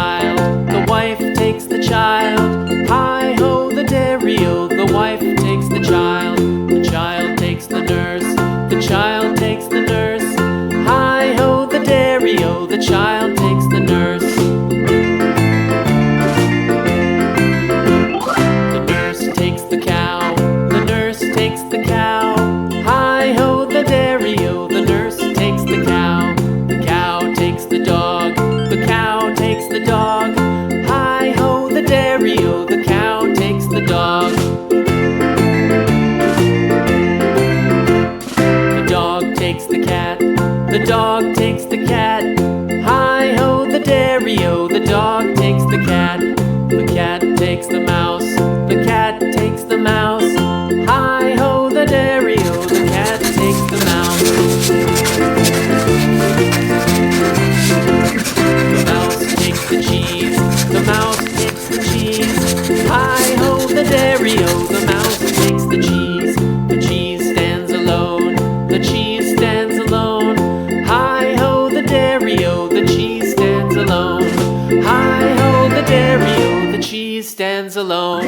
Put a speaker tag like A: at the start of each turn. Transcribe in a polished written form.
A: child, the wife takes the child. Hi-ho, the dairy-o, the wife takes the child takes the nurse, the child takes the nurse. Hi-ho, the dairy-o, the child takes the nurse. The nurse takes the cow, the nurse takes the cow. Hi-ho, the dairy-o, the nurse takes the cow. The cow takes the dog, the cow takes the dog. Hi-ho, the dairy-o, the cow takes the dog. The dog takes the cat, the dog takes the cat. Hi-ho, the dairy-o, the dog takes the cat. The cat takes the mouse, the cat takes the mouse. Hi-ho, the dairy-o, the cat takes the mouse. The mouse takes the cheese, the mouse takes the cheese. Hi-ho, the dairy-o, the mouse takes the cheese. The cheese stands alone, the cheese stands alone. Hi-ho, the dairy-o, the cheese stands alone. Hi-ho, the dairy-o, the cheese stands alone.